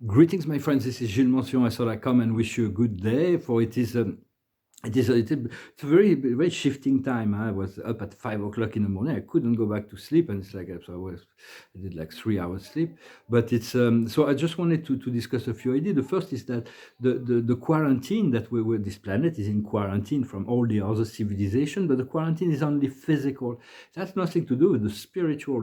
Greetings, my friends. This is Gilles Mention. I thought I'd come and wish you a good day, for it's a very shifting time. I was up at 5 o'clock in the morning. I couldn't go back to sleep, and it's like I did like 3 hours sleep. But it's so I just wanted to discuss a few ideas. The first is that the quarantine that this planet is in quarantine from all the other civilization, but the quarantine is only physical. It has nothing to do with the spiritual.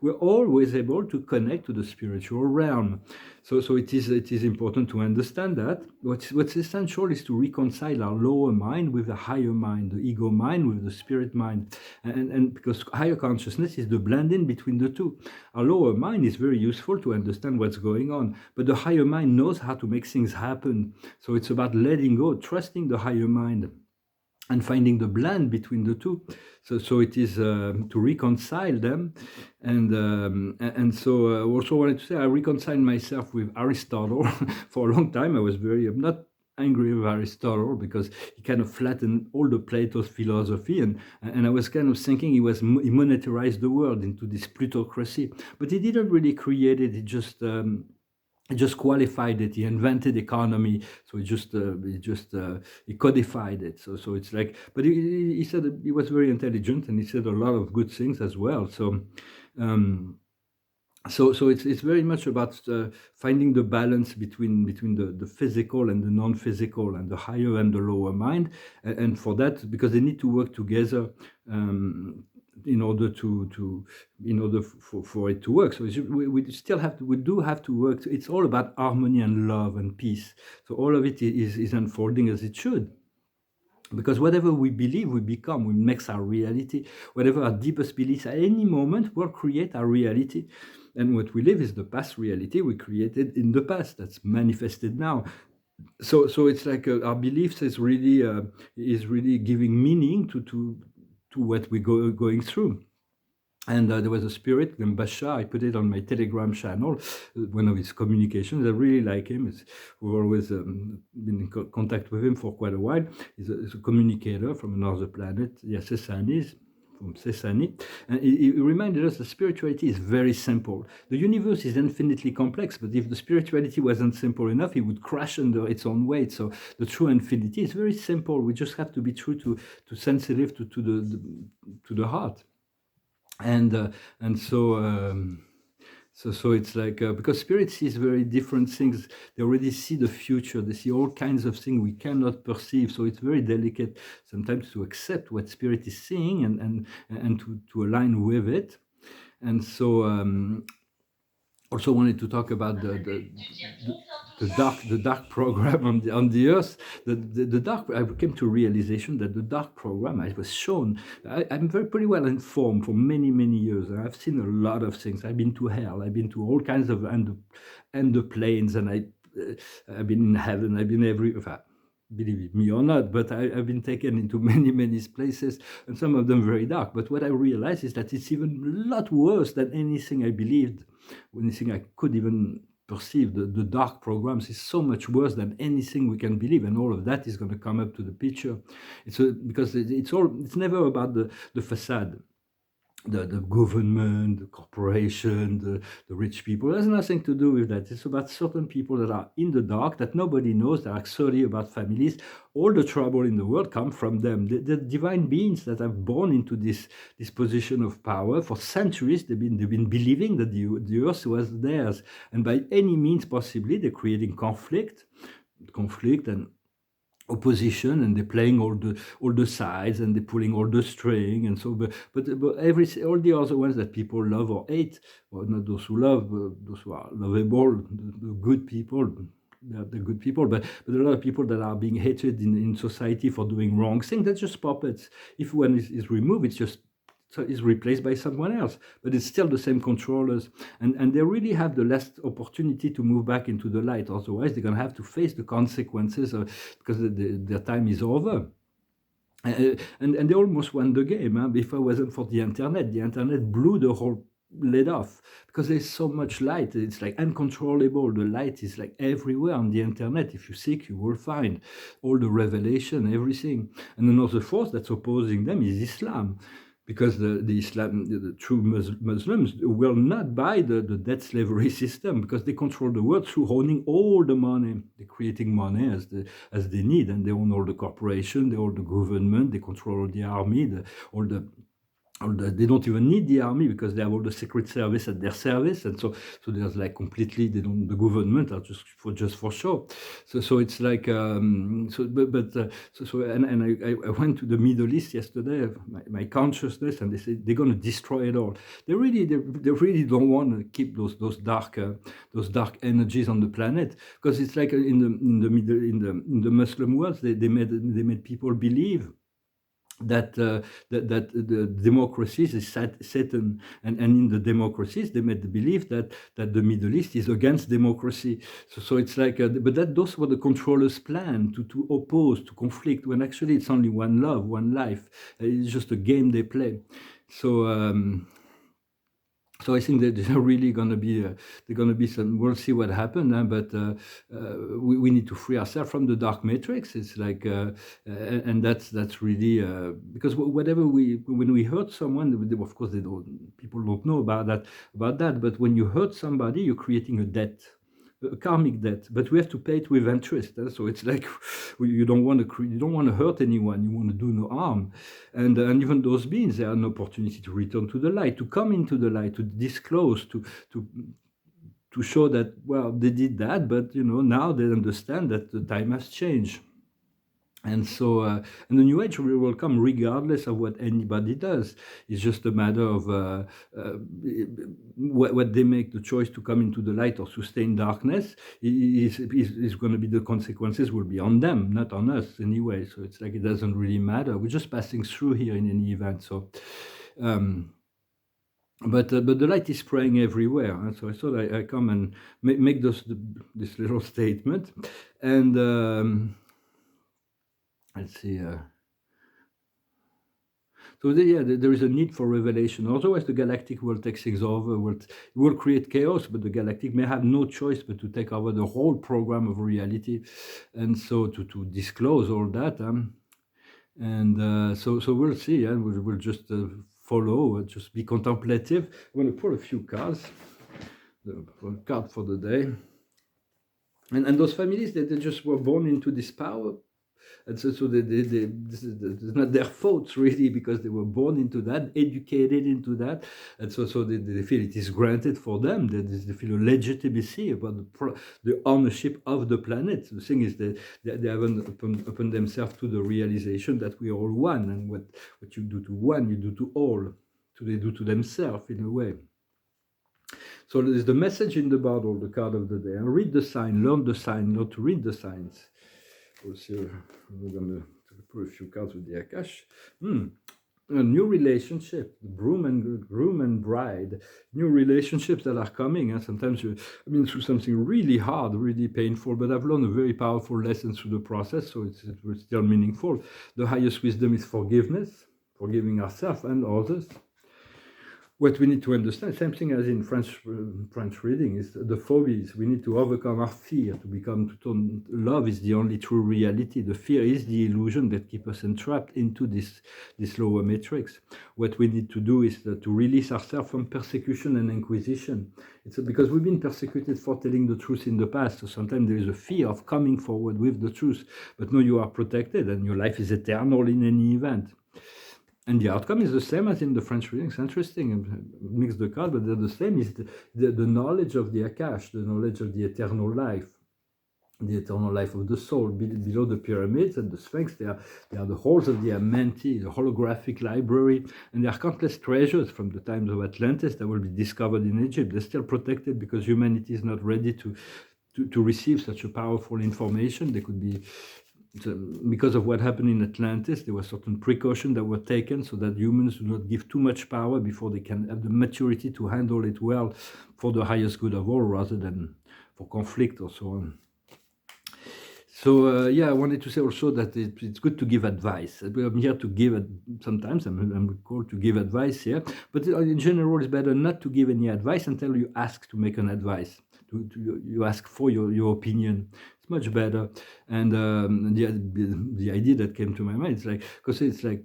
We're always able to connect to the spiritual realm. So it is important to understand that what's essential is to reconcile our lower mind with the higher mind, the ego mind with the spirit mind, and because higher consciousness is the blending between the two. Our lower mind is very useful to understand what's going on, but the higher mind knows how to make things happen. So it's about letting go, trusting the higher mind, and finding the blend between the two. So it is to reconcile them, and so also wanted to say I reconciled myself with Aristotle. For a long time. I'm not angry with Aristotle because he kind of flattened all the Plato's philosophy, and I was kind of thinking he monetarized the world into this plutocracy, but he didn't really create it. He just qualified it. He invented economy, so he codified it. So it's like, but he said that he was very intelligent, and he said a lot of good things as well. Um, so it's very much about finding the balance between the physical and the non-physical, and the higher and the lower mind, and for that, because they need to work together, um, in order to in order for it to work. So we do have to work. It's all about harmony and love and peace. So all of it is unfolding as it should. Because whatever we believe, we become, we makes our reality. Whatever our deepest beliefs at any moment will create our reality. And what we live is the past reality we created in the past, that's manifested now. So it's like our beliefs is really giving meaning to what going through. And there was a spirit named Basha. I put it on my Telegram channel, one of his communications. I really like him. We've always been in contact with him for quite a while. He's a communicator from another planet, Sesanis, from Sesani. And he reminded us that spirituality is very simple. The universe is infinitely complex, but if the spirituality wasn't simple enough, it would crash under its own weight. So the true infinity is very simple. We just have to be true to sensitive to the heart. And so it's like, because spirit sees very different things. They already see the future. They see all kinds of things we cannot perceive. So it's very delicate sometimes to accept what spirit is seeing, and to align with it. And so also wanted to talk about the dark program on the earth. The dark, I came to realization that the dark program, I was shown. I'm very pretty well informed for many years. I've seen a lot of things. I've been to hell. I've been to all kinds of and the planes, and I've been in heaven. I've been believe me or not, but I've been taken into many places, and some of them very dark. But what I realized is that it's even a lot worse than anything I believed, anything I could even perceive. The dark programs is so much worse than anything we can believe, and all of that is going to come up to the picture. Because it's never about the facade. The government, the corporation, the rich people. It has nothing to do with that. It's about certain people that are in the dark, that nobody knows, that are sorry about families. All the trouble in the world come from them. The divine beings that have born into this position of power for centuries, they've been believing that the earth was theirs. And by any means possibly, they're creating conflict and opposition, and they're playing all the sides, and they're pulling all the string, and so but all the other ones that people love or hate, well, not those who love, those who are lovable, the good people, the good people, but a lot of people that are being hated in society for doing wrong things, that's just puppets. If one is removed, it's just, so is replaced by someone else, but it's still the same controllers, and they really have the last opportunity to move back into the light. Otherwise, they're going to have to face the consequences because their time is over. And they almost won the game. If it wasn't for the internet blew the whole lid off, because there's so much light. It's like uncontrollable. The light is like everywhere on the internet. If you seek, you will find all the revelation, everything. And another force that's opposing them is Islam. because the true Muslims will not buy the debt slavery system, because they control the world through owning all the money. They're creating money as they need, and they own all the corporation, they own the government, they control all the army, all the they don't even need the army, because they have all the secret service at their service, and so there's like completely, they don't, the government are just for show. So it's like and I went to the Middle East yesterday, my consciousness, and they said they're going to destroy it all. They really don't want to keep those dark energies on the planet, because it's like in the Muslim world, they made people believe that the democracies is Satan, and in the democracies they made the belief that the Middle East is against democracy. So it's like, but those were the controllers' plan to oppose, to conflict, when actually it's only one love, one life. It's just a game they play. So I think that they're really going to be some. We'll see what happens, but we need to free ourselves from the dark matrix. It's like, and that's really because whatever when we hurt someone, of course people don't know about that. But when you hurt somebody, you're creating a debt, a karmic debt, but we have to pay it with interest. So it's like you don't want to hurt anyone. You want to do no harm, and even those beings, they have an opportunity to return to the light, to come into the light, to disclose, to show that, well, they did that, but now they understand that the time has changed. And so, and the New Age will come regardless of what anybody does. It's just a matter of what they make the choice to come into the light or sustain darkness. Is going to be, the consequences will be on them, not on us anyway. So it's like it doesn't really matter. We're just passing through here in any event. So. But the light is spraying everywhere, and so I thought I come and make this little statement, and let's see. So there is a need for revelation. Otherwise, the galactic will take things over. Will create chaos, but the galactic may have no choice but to take over the whole program of reality, and so to disclose all that. And so we'll see. And we'll just follow. Just be contemplative. I'm going to pull a few cards. The card for the day. And those families, they just were born into this power. And so this is not their fault, really, because they were born into that, educated into that. And so they feel it is granted for them. They feel a legitimacy about the ownership of the planet. The thing is that they have upon themselves to the realization that we are all one. And what you do to one, you do to all. They do to themselves, in a way. So there's the message in the bottle, the card of the day. And read the sign, learn the sign, not to read the signs. Also, we're going to put a few cards with the Akash. A new relationship, groom and bride, new relationships that are coming. And sometimes through something really hard, really painful, but I've learned a very powerful lesson through the process, so it's still meaningful. The highest wisdom is forgiveness, forgiving ourselves and others. What we need to understand, same thing as in French reading, is the phobies. We need to overcome our fear to love is the only true reality. The fear is the illusion that keeps us entrapped into this lower matrix. What we need to do is to release ourselves from persecution and inquisition. It's because we've been persecuted for telling the truth in the past. So sometimes there is a fear of coming forward with the truth. But no, you are protected and your life is eternal in any event. And the outcome is the same as in the French reading. It's interesting, mix the card, but they're the same. Is the knowledge of the Akash, the knowledge of the eternal life of the soul. Below the pyramids and the Sphinx, they are the halls of the Amenti, the holographic library, and there are countless treasures from the times of Atlantis that will be discovered in Egypt. They're still protected because humanity is not ready to receive such a powerful information. They could be. Because of what happened in Atlantis, there were certain precautions that were taken so that humans do not give too much power before they can have the maturity to handle it well for the highest good of all, rather than for conflict or so on. So I wanted to say also that it's good to give advice. I'm here to give sometimes I'm called to give advice here, but in general it's better not to give any advice until you ask to make an advice. You ask for your opinion. It's much better. And the idea that came to my mind is like, because it's like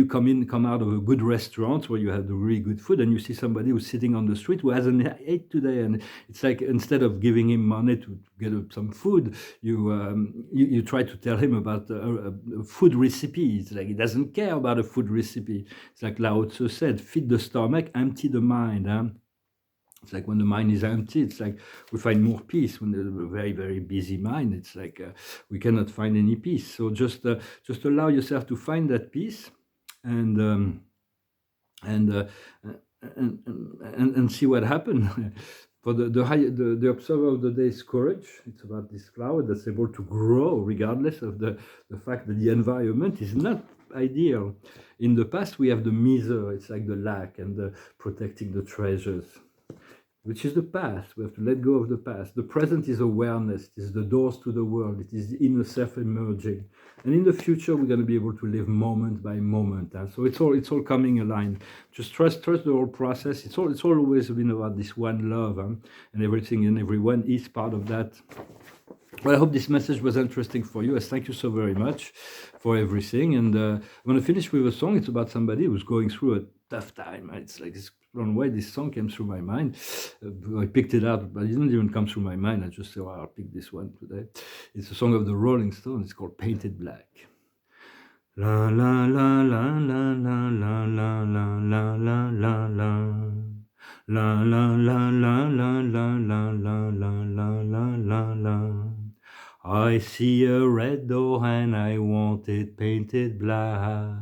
come out of a good restaurant where you have the really good food, and you see somebody who's sitting on the street who hasn't ate today, and it's like instead of giving him money to get some food, you try to tell him about a food recipe. It's like he doesn't care about a food recipe. It's like Lao Tzu said, feed the stomach, empty the mind. Huh? It's like when the mind is empty, it's like we find more peace. When there's a very, very busy mind, it's like we cannot find any peace. So just allow yourself to find that peace, and and, uh, and see what happens. For the observer of the day is courage. It's about this flower that's able to grow regardless of the fact that the environment is not ideal. In the past, we have the miser. It's like the lack and the protecting the treasures, which is the past. We have to let go of the past. The present is awareness. It is the doors to the world. It is the inner self emerging. And in the future, we're going to be able to live moment by moment. So it's all coming aligned. Just trust the whole process. It's always been about this one love, and everything and everyone is part of that. Well, I hope this message was interesting for you. Thank you so very much for everything. And I'm going to finish with a song. It's about somebody who's going through a tough time. It's like this one way this song came through my mind. I picked it out, but it didn't even come through my mind. I just said, well, I'll pick this one today. It's a song of the Rolling Stones. It's called Painted Black. La la la la la la la la la la la la la. La la la la la la la la la la la la. I see a red door and I want it painted black.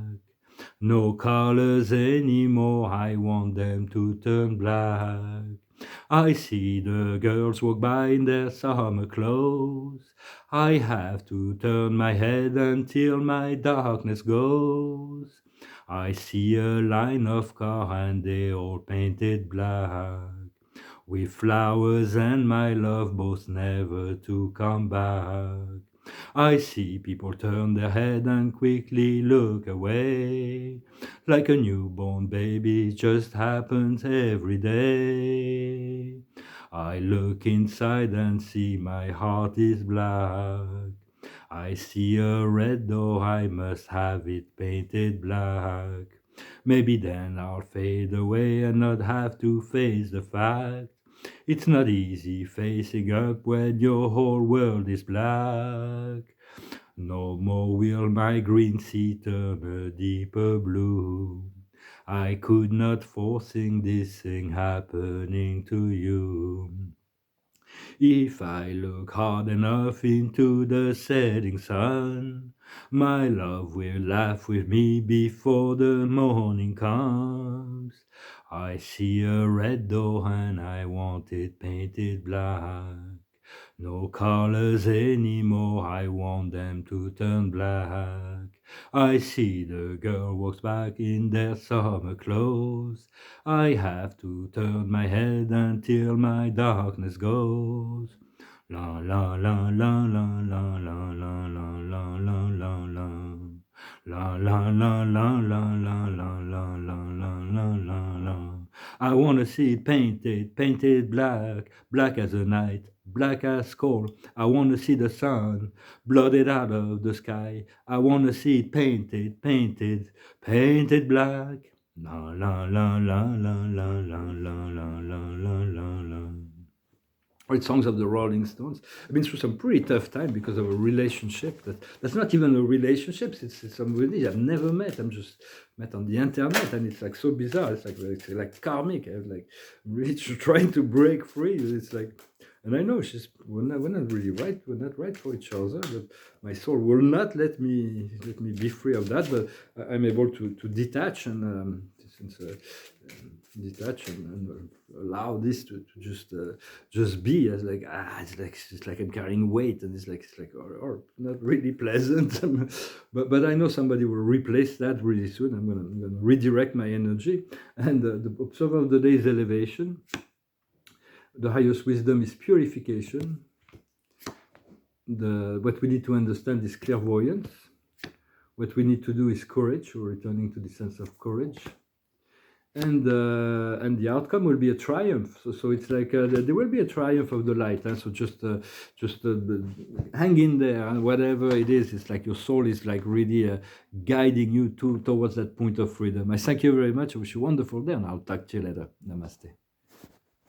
No colors anymore, I want them to turn black. I see the girls walk by in their summer clothes. I have to turn my head until my darkness goes. I see a line of cars and they all painted black, with flowers and my love both never to come back. I see people turn their head and quickly look away, like a newborn baby just happens every day. I look inside and see my heart is black. I see a red door, I must have it painted black. Maybe then I'll fade away and not have to face the fact. It's not easy facing up when your whole world is black. No more will my green sea turn a deeper blue. I could not forcing this thing happening to you. If I look hard enough into the setting sun, my love will laugh with me before the morning comes. I see a red door and I want it painted black. No colors anymore, I want them to turn black. I see the girl walks back in their summer clothes. I have to turn my head until my darkness goes. La la la la la la la la la la la la la. La la la la la la la la la la la la. I wanna see it painted black, black as the night, black as coal. I wanna see the sun blotted out of the sky. I wanna see it painted black. La la la la la la la la la la la la. Great songs of the Rolling Stones. I've been through some pretty tough time because of a relationship that's not even a relationship. It's somebody I've never met. I'm just met on the internet, and it's like so bizarre. It's like karmic. I'm like really trying to break free. It's like, and I know we're not really right. We're not right for each other. But my soul will not let me be free of that. But I'm able to detach and since. Detach and allow this to just be as like it's like I'm carrying weight, and it's like or not really pleasant. but I know somebody will replace that really soon. I'm gonna redirect my energy, and the observer of the day is elevation. The highest wisdom is purification. What we need to understand is clairvoyance. What we need to do is courage, or returning to the sense of courage. and the outcome will be a triumph. So it's like there will be a triumph of the light. And so just hang in there, and whatever it is, it's like your soul is like really guiding you towards that point of freedom. I thank you very much. I wish you a wonderful day, and I'll talk to you later. Namaste.